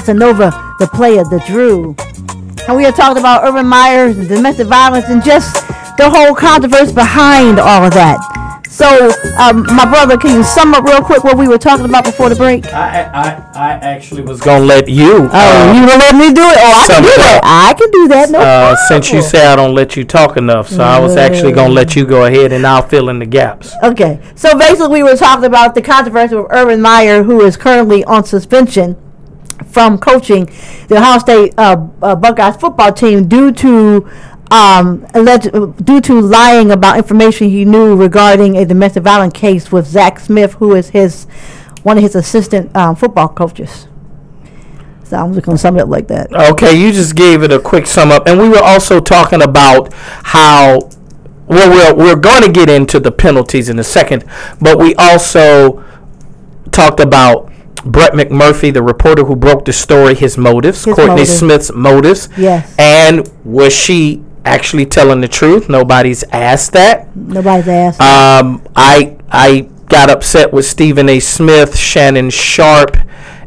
Casanova, the player, the Drew. And we are talking about Urban Meyer, domestic violence, and just the whole controversy behind all of that. So, my brother, can you sum up real quick what we were talking about before the break? I actually was going to let you. You going to let me do it? Oh, I can do that. I can do that. No problem. Since you say I don't let you talk enough, so I was actually going to let you go ahead and I'll fill in the gaps. Okay. So, basically, we were talking about the controversy with Urban Meyer, who is currently on suspension from coaching the Ohio State Buckeyes football team due to lying about information he knew regarding a domestic violence case with Zach Smith, who is one of his assistant football coaches. So I'm just going to sum it up like that. Okay, you just gave it a quick sum up. And we were also talking about how, we're going to get into the penalties in a second, but we also talked about Brett McMurphy, the reporter who broke the story, his motives, Courtney Smith's motives. Yes. And was she actually telling the truth? Nobody's asked that. Nobody's asked. I got upset with Stephen A. Smith, Shannon Sharp,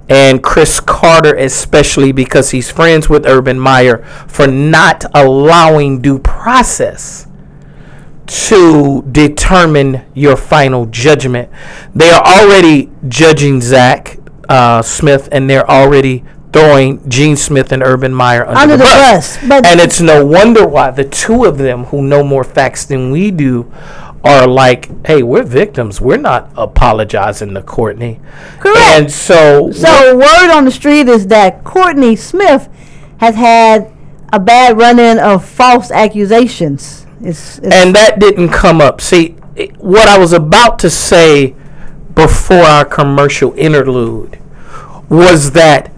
and Chris Carter, especially because he's friends with Urban Meyer, for not allowing due process to determine your final judgment. They are already judging Zach Smith, and they're already throwing Gene Smith and Urban Meyer under the bus. And it's no wonder why the two of them, who know more facts than we do, are like, hey, we're victims. We're not apologizing to Courtney. Correct. And so word on the street is that Courtney Smith has had a bad run-in of false accusations. And that didn't come up. See, what I was about to say before our commercial interlude was that,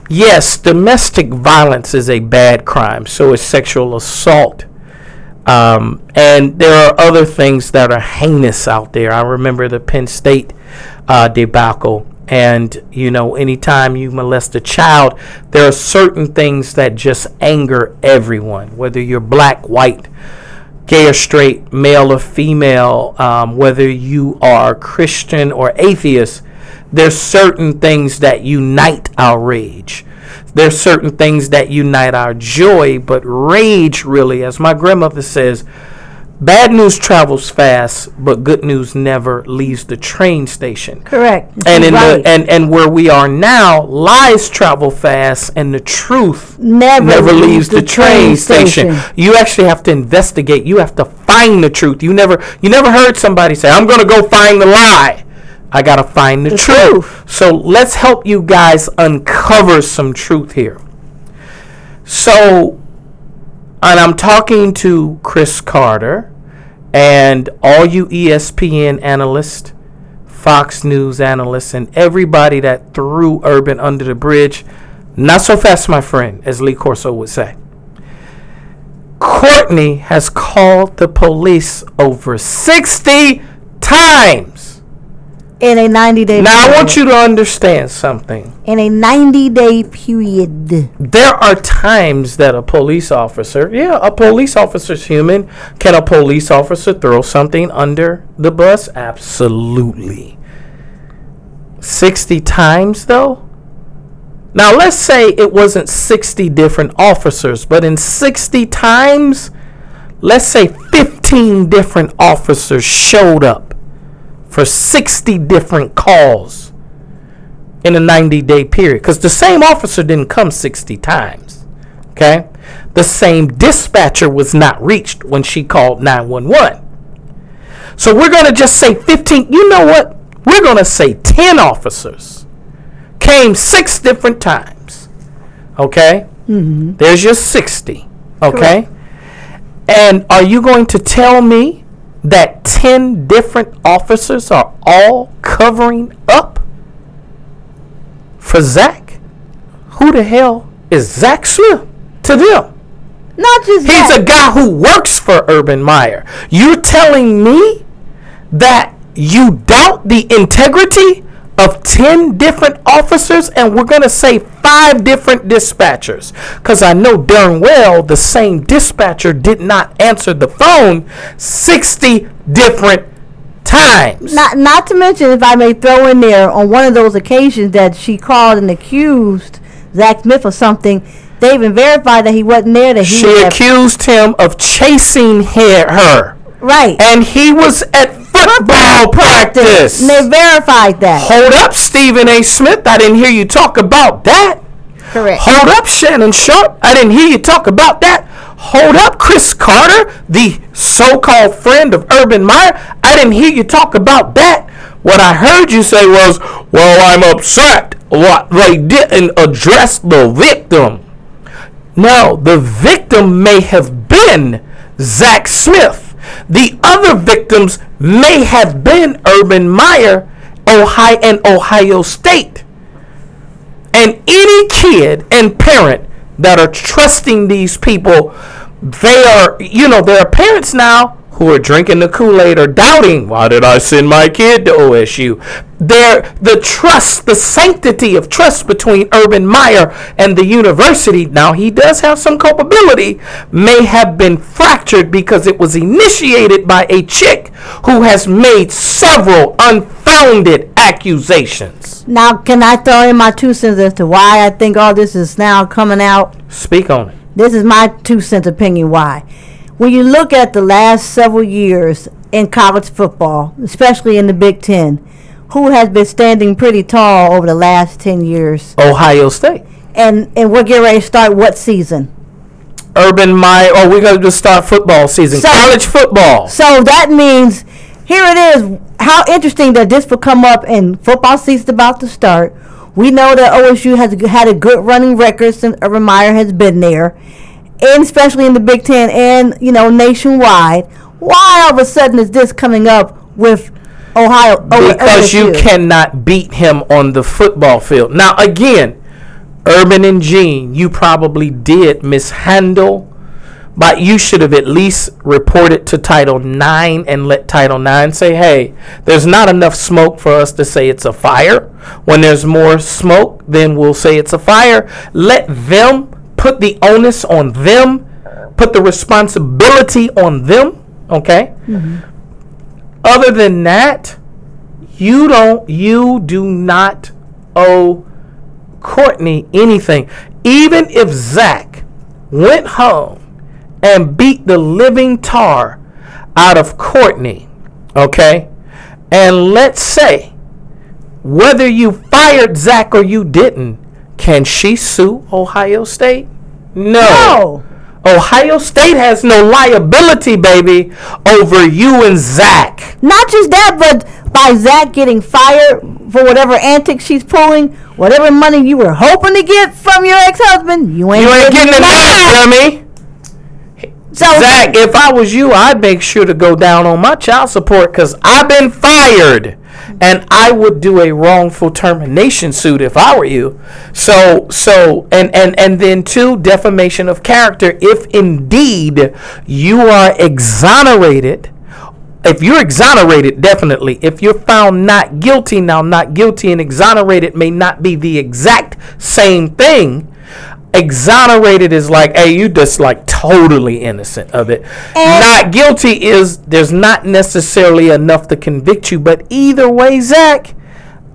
yes, domestic violence is a bad crime. So is sexual assault. And there are other things that are heinous out there. I remember the Penn State debacle. And, anytime you molest a child, there are certain things that just anger everyone, whether you're black, white, gay or straight, male or female, whether you are Christian or atheist. There's certain things that unite our rage. There's certain things that unite our joy, but rage really, as my grandmother says, bad news travels fast, but good news never leaves the train station. Correct. And and where we are now, lies travel fast, and the truth never leaves the train station. You actually have to investigate. You have to find the truth. You never heard somebody say, "I'm going to go find the lie." I got to find the truth. So let's help you guys uncover some truth here. So, and I'm talking to Chris Carter and all you ESPN analysts, Fox News analysts, and everybody that threw Urban under the bridge. Not so fast, my friend, as Lee Corso would say. Courtney has called the police over 60 times. In a 90-day Now, period. I want you to understand something. In a 90-day period. There are times that a police officer's human. Can a police officer throw something under the bus? Absolutely. 60 times, though? Now, let's say it wasn't 60 different officers, but in 60 times, let's say 15 different officers showed up for 60 different calls in a 90-day period. Because the same officer didn't come 60 times. Okay? The same dispatcher was not reached when she called 911. So we're going to just say 15. You know what? We're going to say 10 officers came 6 different times. Okay? Mm-hmm. There's your 60. Okay? Correct. And are you going to tell me that 10 different officers are all covering up for Zach? Who the hell is Zach Smith to them? Not just He's that. a guy who works for Urban Meyer. You're telling me that you doubt the integrity of 10 different officers, and we're going to say 5 different dispatchers, because I know darn well the same dispatcher did not answer the phone 60 different times. Not to mention, if I may throw in there, on one of those occasions that she called and accused Zach Smith or something. They even verified that he wasn't there. That she accused him of chasing her. Right. And he was at football practice. And they verified that. Hold up, Stephen A. Smith. I didn't hear you talk about that. Correct. Hold up, Shannon Sharp. I didn't hear you talk about that. Hold up, Chris Carter, the so-called friend of Urban Meyer. I didn't hear you talk about that. What I heard you say was, well, I'm upset what they didn't address the victim. No, the victim may have been Zach Smith. The other victims may have been Urban Meyer, and Ohio State. And any kid and parent that are trusting these people, there are parents now who are drinking the Kool-Aid or doubting, why did I send my kid to OSU? The trust, the sanctity of trust between Urban Meyer and the university, now he does have some culpability, may have been fractured because it was initiated by a chick who has made several unfounded accusations. Now, can I throw in my 2 cents as to why I think all this is now coming out? Speak on it. This is my 2 cents opinion why. When you look at the last several years in college football, especially in the Big Ten, who has been standing pretty tall over the last 10 years? Ohio State. And we're getting ready to start what season? Urban Meyer. Oh, we're going to start football season. College football. So that means, here it is. How interesting that this will come up and football season's about to start. We know that OSU has had a good running record since Urban Meyer has been there, and especially in the Big Ten and, nationwide. Why all of a sudden is this coming up with Ohio? Because OSU? you cannot beat him on the football field. Now, again, Urban and Gene, you probably did mishandle, but you should have at least reported to Title IX and let Title IX say, hey, there's not enough smoke for us to say it's a fire. When there's more smoke, then we'll say it's a fire. Let them put the onus on them, put the responsibility on them, okay? Mm-hmm. Other than that, you do not owe Courtney anything. Even if Zach went home and beat the living tar out of Courtney, okay? And let's say, whether you fired Zach or you didn't, can she sue Ohio State? No. Ohio State has no liability, baby, over you and Zach. Not just that, but by Zach getting fired for whatever antics she's pulling, whatever money you were hoping to get from your ex-husband, you ain't getting it back, dummy. So, Zach, if I was you, I'd make sure to go down on my child support because I've been fired. And I would do a wrongful termination suit if I were you. And then 2, defamation of character. If indeed you are exonerated, if you're exonerated, definitely. If you're found not guilty, now not guilty and exonerated may not be the exact same thing. Exonerated is like, hey, you just like totally innocent of it. And not guilty is there's not necessarily enough to convict you. But either way, Zach,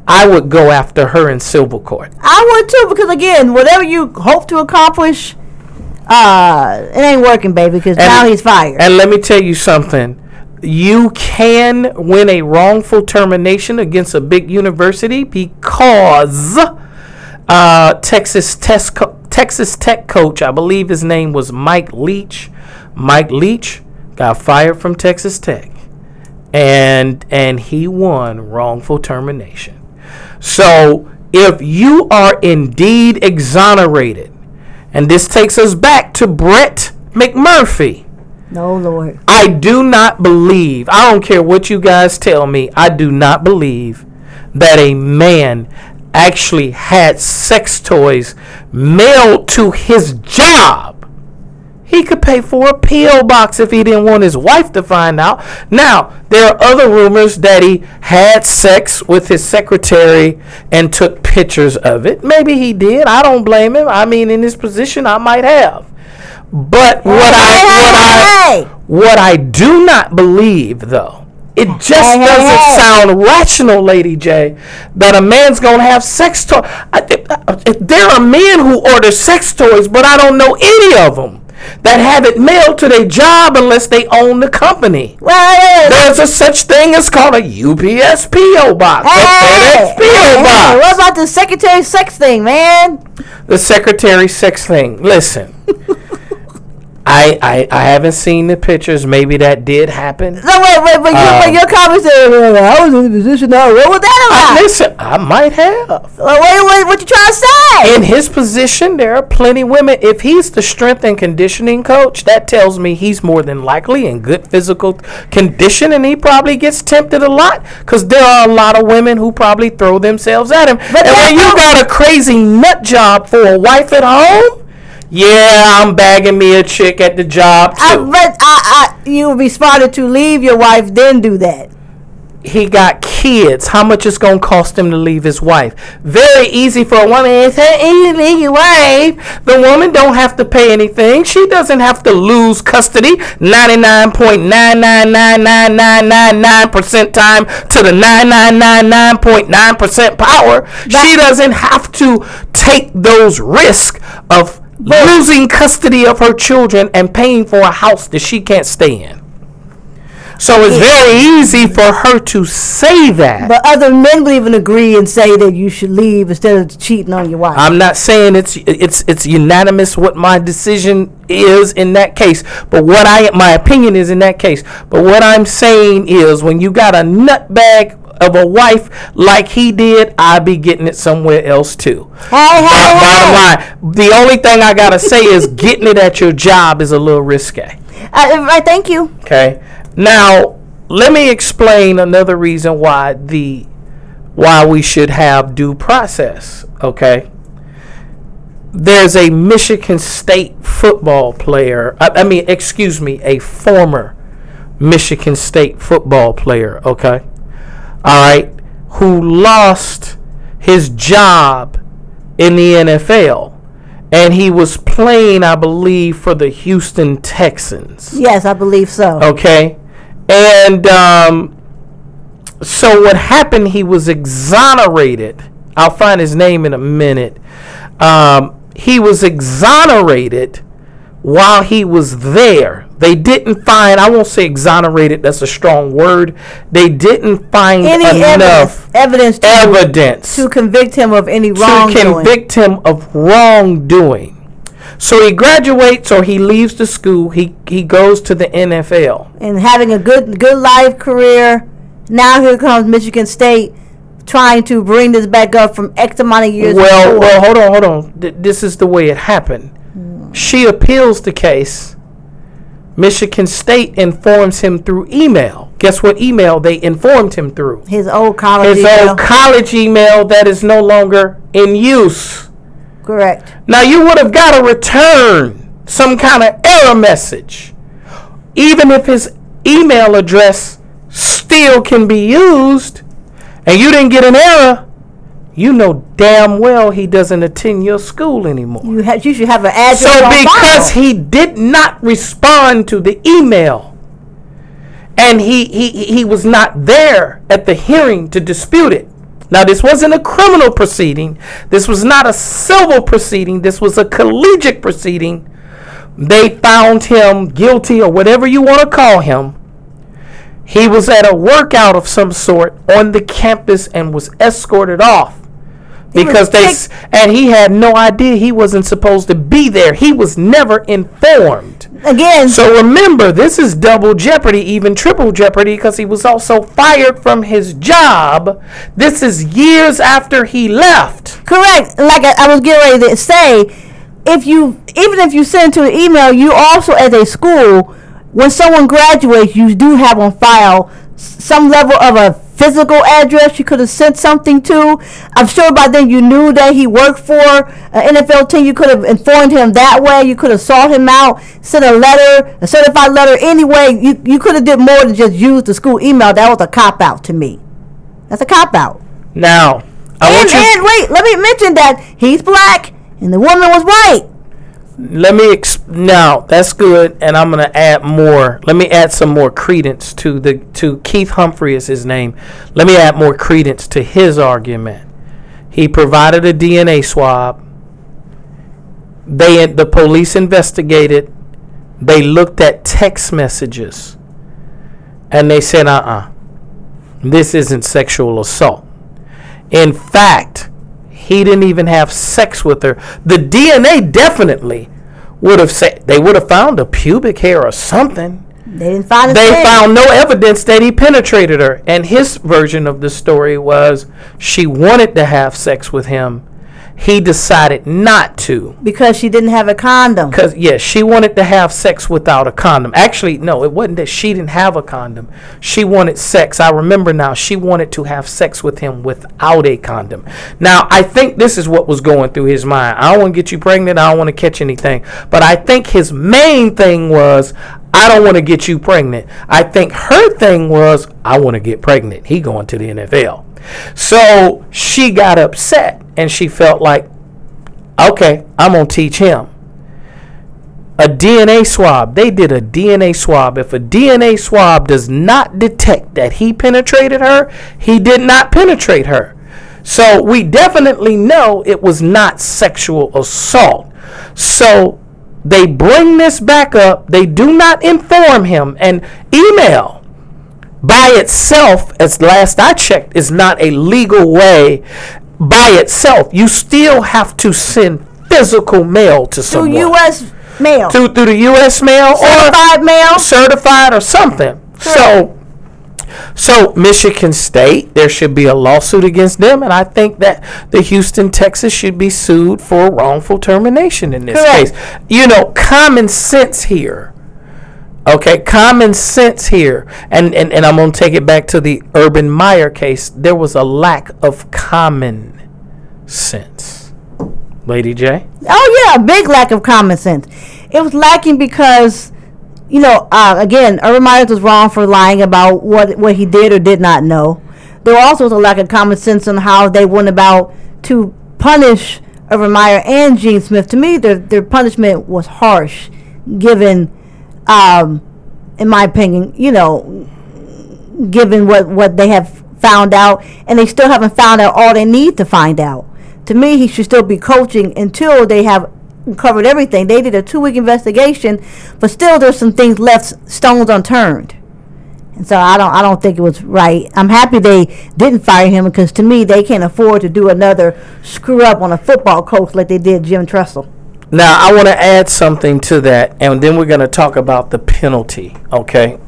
I would go after her in civil court. I would too, because again, whatever you hope to accomplish, it ain't working, baby, because now he's fired. And let me tell you something. You can win a wrongful termination against a big university because Texas Tech coach, I believe his name was Mike Leach. Mike Leach got fired from Texas Tech, and he won wrongful termination. So if you are indeed exonerated, and this takes us back to Brett McMurphy. No, Lord. I do not believe, I don't care what you guys tell me, I do not believe that a man actually had sex toys mailed to his job. He could pay for a P.O. box if he didn't want his wife to find out. Now, there are other rumors that he had sex with his secretary and took pictures of it. Maybe he did. I don't blame him. I mean, in his position, I might have. But what I do not believe, though, It just doesn't sound rational, Lady J, that a man's going to have sex toys. There are men who order sex toys, but I don't know any of them that have it mailed to their job unless they own the company. Well, there's a such thing as called a UPS PO box. What about the secretary sex thing, man? The secretary sex thing. Listen. I haven't seen the pictures. Maybe that did happen. No, wait, but your comments said, I was in the position now. What was that about? Listen, I might have. Wait, what you trying to say? In his position, there are plenty of women. If he's the strength and conditioning coach, that tells me he's more than likely in good physical condition, and he probably gets tempted a lot because there are a lot of women who probably throw themselves at him. But when you got a crazy nut job for a wife at home, yeah, I'm bagging me a chick at the job too. You responded to leave your wife, then do that. He got kids. How much it's going to cost him to leave his wife? Very easy for a woman. It's easy to leave your wife. The woman don't have to pay anything. She doesn't have to lose custody 99.999999% time to the 9999.9% power. She doesn't have to take those risks of losing custody of her children and paying for a house that she can't stay in. So it's very easy for her to say that. But other men would even agree and say that you should leave instead of cheating on your wife. I'm not saying it's unanimous what my decision is in that case. But my opinion is in that case. But what I'm saying is when you got a nutbag of a wife like he did, I'd be getting it somewhere else too. Bottom line, the only thing I gotta say is getting it at your job is a little risque. Thank you. Okay. Now let me explain another reason why we should have due process. Okay. There's a Michigan State football player. A former Michigan State football player. Okay. All right, who lost his job in the NFL, and he was playing, I believe, for the Houston Texans. Yes, I believe so. Okay, and so what happened? He was exonerated. I'll find his name in a minute. He was exonerated while he was there. They didn't find, I won't say exonerated, that's a strong word. They didn't find enough evidence to convict him of any wrongdoing. So he graduates or he leaves the school. He goes to the NFL. And having a good life career. Now here comes Michigan State trying to bring this back up from X amount of years before. Well, hold on. This is the way it happened. She appeals the case. Michigan State informs him through email. Guess what email they informed him through? His old college email that is no longer in use. Correct. Now you would have got to return some kind of error message. Even if his email address still can be used and you didn't get an error, you know damn well he doesn't attend your school anymore. You should have an address. So because he did not respond to the email, and he was not there at the hearing to dispute it. Now this wasn't a criminal proceeding. This was not a civil proceeding. This was a collegiate proceeding. They found him guilty or whatever you want to call him. He was at a workout of some sort on the campus and was escorted off. Because he had no idea he wasn't supposed to be there. He was never informed. Again. So remember, this is double jeopardy, even triple jeopardy, because he was also fired from his job. This is years after he left. Correct. Like I was getting ready to say, even if you send to an email, you also as a school, when someone graduates, you do have on file some level of a physical address you could have sent something to. I'm sure by then you knew that he worked for an NFL team. You could have informed him that way. You could have sought him out, sent a letter, a certified letter. Anyway, you could have did more than just use the school email. That was a cop-out to me. That's a cop-out. Now, wait, let me mention that he's black and the woman was white. Let Now that's good, and I'm gonna add more. Let me add some more credence to Keith Humphrey is his name. Let me add more credence to his argument. He provided a DNA swab. The police investigated. They looked at text messages, and they said, this isn't sexual assault. In fact, he didn't even have sex with her. The DNA definitely would have said, they would have found a pubic hair or something. They didn't find it. They found no evidence that he penetrated her. And his version of the story was she wanted to have sex with him. He decided not to. Because she didn't have a condom. Because, yes, she wanted to have sex without a condom. Actually, no, it wasn't that she didn't have a condom. She wanted sex. I remember now. She wanted to have sex with him without a condom. Now, I think this is what was going through his mind. I don't want to get you pregnant. I don't want to catch anything. But I think his main thing was, I don't want to get you pregnant. I think her thing was, I want to get pregnant. He going to the NFL. So she got upset and she felt like, okay, I'm going to teach him. A DNA swab. They did a DNA swab. If a DNA swab does not detect that he penetrated her, he did not penetrate her. So we definitely know it was not sexual assault. So they bring this back up. They do not inform him. And email by itself, as last I checked, is not a legal way by itself. You still have to send physical mail to someone. Through U.S. mail. Through the U.S. mail. Certified mail. Certified or something. Sure. So Michigan State, there should be a lawsuit against them, and I think that the Houston, Texas should be sued for wrongful termination in this case. You know, common sense here. Okay, common sense here. And I'm going to take it back to the Urban Meyer case. There was a lack of common sense. Lady J? Oh, yeah, a big lack of common sense. It was lacking because, you know, again, Urban Meyer was wrong for lying about what he did or did not know. There also was a lack of common sense on how they went about to punish Urban Meyer and Gene Smith. To me, their punishment was harsh, given... in my opinion, you know, given what they have found out, and they still haven't found out all they need to find out. To me, he should still be coaching until they have covered everything. They did a 2-week investigation, but still there's some things left stones unturned. And so I don't think it was right. I'm happy they didn't fire him, because to me, they can't afford to do another screw up on a football coach like they did Jim Tressel. Now, I want to add something to that, and then we're going to talk about the penalty, okay?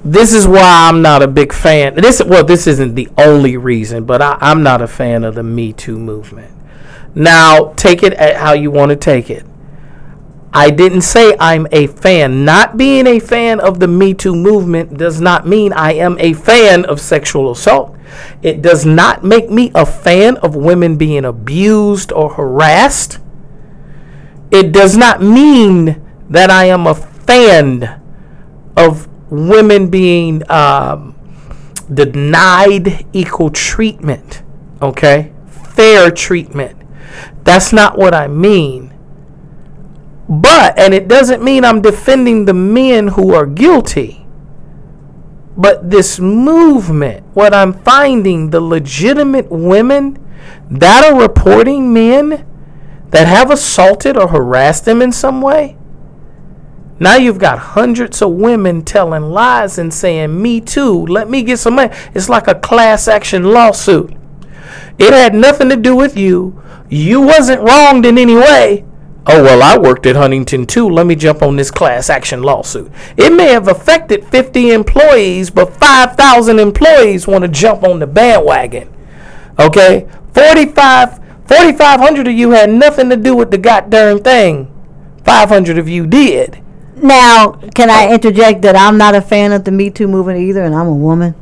This is why I'm not a big fan. This isn't the only reason, but I'm not a fan of the Me Too movement. Now, take it at how you want to take it. I didn't say I'm a fan. Not being a fan of the Me Too movement does not mean I am a fan of sexual assault. It does not make me a fan of women being abused or harassed. It does not mean that I am a fan of women being denied equal treatment, okay? Fair treatment. That's not what I mean. And it doesn't mean I'm defending the men who are guilty. But this movement, what I'm finding, the legitimate women that are reporting men that have assaulted or harassed them in some way, now you've got hundreds of women telling lies and saying, me too, let me get some money. It's like a class action lawsuit. It had nothing to do with you. You wasn't wronged in any way. Oh, well, I worked at Huntington too. Let me jump on this class action lawsuit. It may have affected 50 employees, but 5,000 employees want to jump on the bandwagon. Okay? 4,500 of you had nothing to do with the goddamn thing. 500 of you did. Now, can I interject that I'm not a fan of the Me Too movement either, and I'm a woman?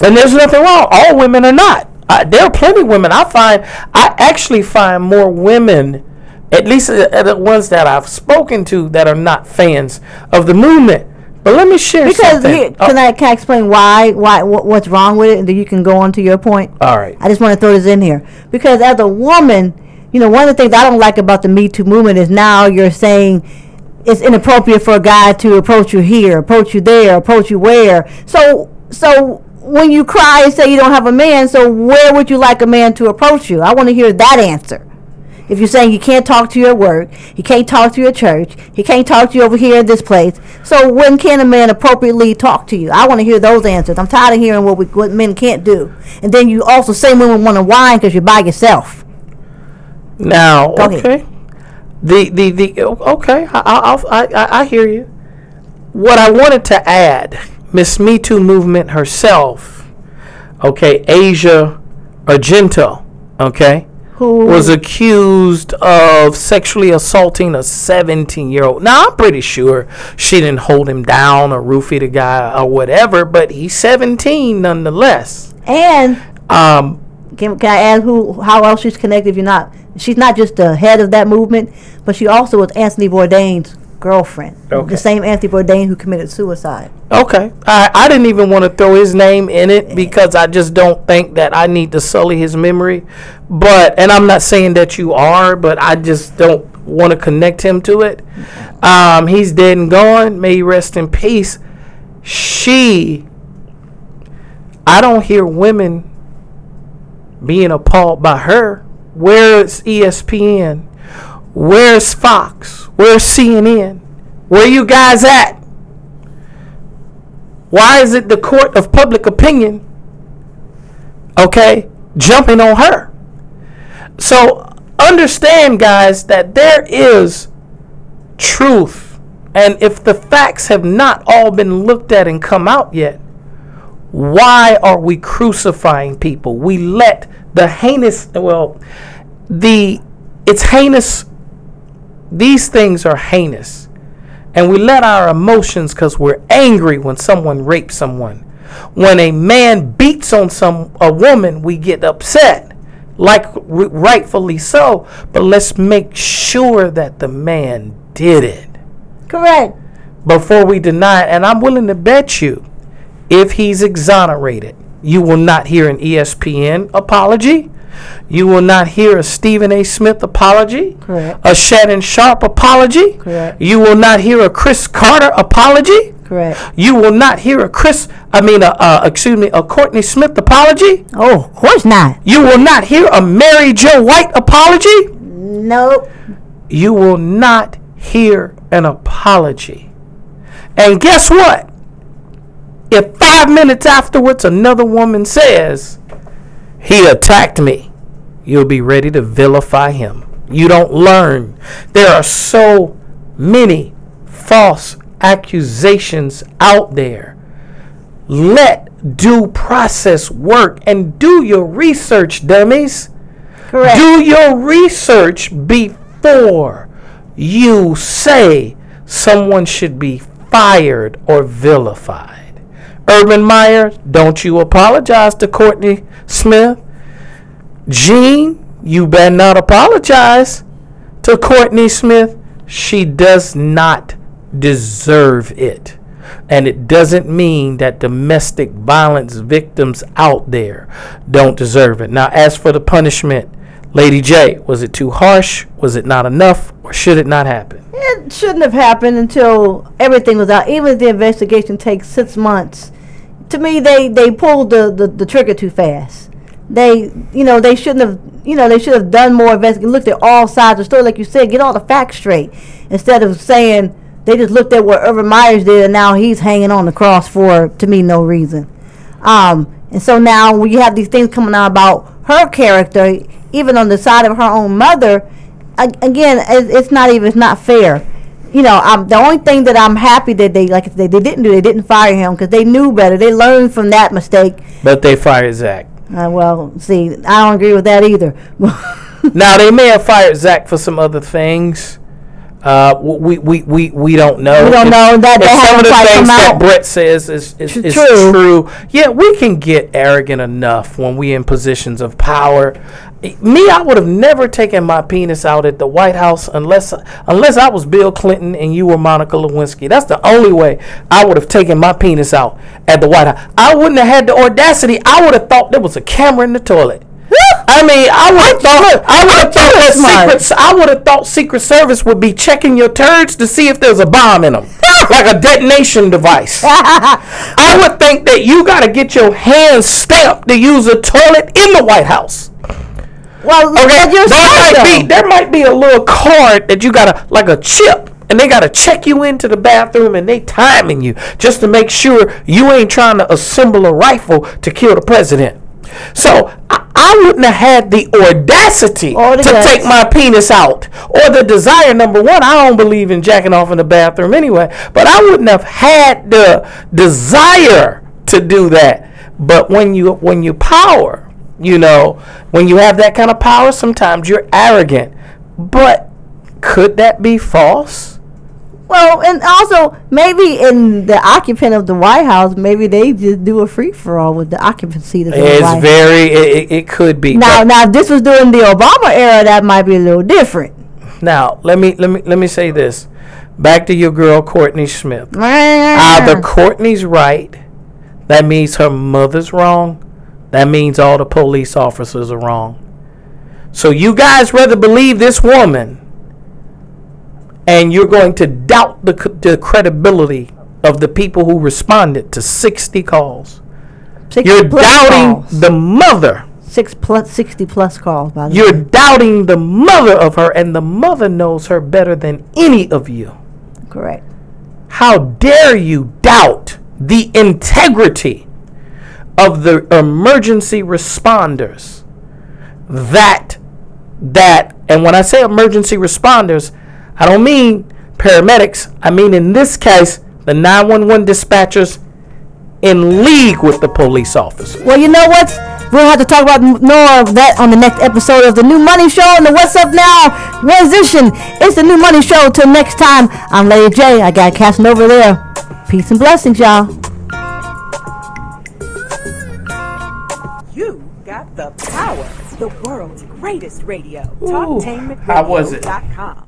And there's nothing wrong. All women are not. There are plenty of women. I actually find more women, at least the ones that I've spoken to, that are not fans of the movement. But let me share something. Can I explain what's wrong with it, and then you can go on to your point? All right. I just want to throw this in here. Because as a woman, one of the things I don't like about the Me Too movement is now you're saying it's inappropriate for a guy to approach you here, approach you there, approach you where. So when you cry and say you don't have a man, so where would you like a man to approach you? I want to hear that answer. If you're saying he can't talk to you at work, he can't talk to you at church, he can't talk to you over here at this place, so when can a man appropriately talk to you? I want to hear those answers. I'm tired of hearing what men can't do. And then you also say women want to whine because you're by yourself. Now, okay. Okay, I hear you. What I wanted to add, Miss Me Too movement herself, okay, Asia Argento, okay, who was accused of sexually assaulting a 17-year-old. Now, I'm pretty sure she didn't hold him down or roofie the guy or whatever, but he's 17 nonetheless. And can I add how else she's connected? If you're not, she's not just the head of that movement, but she also was Anthony Bourdain's girlfriend. Okay. The same Anthony Bourdain who committed suicide. Okay. I didn't even want to throw his name in it because I just don't think that I need to sully his memory. And I'm not saying that you are, but I just don't want to connect him to it. He's dead and gone. May he rest in peace. I don't hear women being appalled by her. Where's ESPN? Where's Fox? Where's CNN? Where you guys at? Why is it the court of public opinion, okay, jumping on her? So understand, guys, that there is truth. And if the facts have not all been looked at and come out yet, why are we crucifying people? We let the heinous, it's heinous. These things are heinous. And we let our emotions, because we're angry when someone rapes someone. When a man beats on a woman, we get upset, like rightfully so. But let's make sure that the man did it. Correct. Before we deny it. And I'm willing to bet you, if he's exonerated, you will not hear an ESPN apology. You will not hear a Stephen A. Smith apology. Correct. A Shannon Sharp apology. Correct. You will not hear a Chris Carter apology. Correct. You will not hear a Courtney Smith apology. Oh, of course not. You will not hear a Mary Jo White apology. Nope. You will not hear an apology. And guess what? If 5 minutes afterwards another woman says, he attacked me, you'll be ready to vilify him. You don't learn. There are so many false accusations out there. Let due process work and do your research, dummies. Correct. Do your research before you say someone should be fired or vilified. Urban Meyer, don't you apologize to Courtney Smith. Gene, you better not apologize to Courtney Smith. She does not deserve it. And it doesn't mean that domestic violence victims out there don't deserve it. Now, as for the punishment, Lady J, was it too harsh? Was it not enough? Or should it not happen? It shouldn't have happened until everything was out. Even if the investigation takes 6 months. To me, they pulled the trigger too fast. They shouldn't have, they should have done more investigation, looked at all sides of the story, like you said, get all the facts straight, instead of saying they just looked at what Urban Myers did and now he's hanging on the cross for, to me, no reason. And so now when you have these things coming out about her character, even on the side of her own mother, again, it's not fair. The only thing that I'm happy that they didn't fire him, because they knew better. They learned from that mistake. But they fired Zach. Well, see, I don't agree with that either. Now, they may have fired Zach for some other things. We don't know. We don't know that some of the things that Brett says is true. Yeah, we can get arrogant enough when we in positions of power. I would have never taken my penis out at the White House unless I was Bill Clinton and you were Monica Lewinsky. That's the only way I would have taken my penis out at the White House. I wouldn't have had the audacity. I would have thought there was a camera in the toilet. I mean, I would have thought Secret Service would be checking your turds to see if there's a bomb in them, like a detonation device. I would think that you got to get your hands stamped to use a toilet in the White House. Well, okay, there might be a little card that you got to, like a chip, and they got to check you into the bathroom, and they timing you just to make sure you ain't trying to assemble a rifle to kill the president. So I wouldn't have had the audacity to take my penis out, or the desire. Number one, I don't believe in jacking off in the bathroom anyway, but I wouldn't have had the desire to do that. But when you power, you know, when you have that kind of power, sometimes you're arrogant. But could that be false? Well, and also, maybe in the occupant of the White House, maybe they just do a free-for-all with the occupancy of the White House. It could be. Now, if this was during the Obama era, that might be a little different. Now, let me say this. Back to your girl, Courtney Smith. Either Courtney's right, that means her mother's wrong, that means all the police officers are wrong. So you guys rather believe this woman, and you're going to doubt the credibility of the people who responded to 60 calls. You're doubting the mother. 60 plus calls, by the way. You're doubting the mother of her, and the mother knows her better than any of you. Correct. How dare you doubt the integrity of the emergency responders? And when I say emergency responders, I don't mean paramedics. I mean, in this case, the 911 dispatchers in league with the police officers. Well, you know what? We'll have to talk about more of that on the next episode of the New Money Show and the What's Up Now transition. It's the New Money Show. Till next time, I'm Lady J. I got Casting over there. Peace and blessings, y'all. You got the power. The world's greatest radio. How was it? TalkTainmentRadio.com.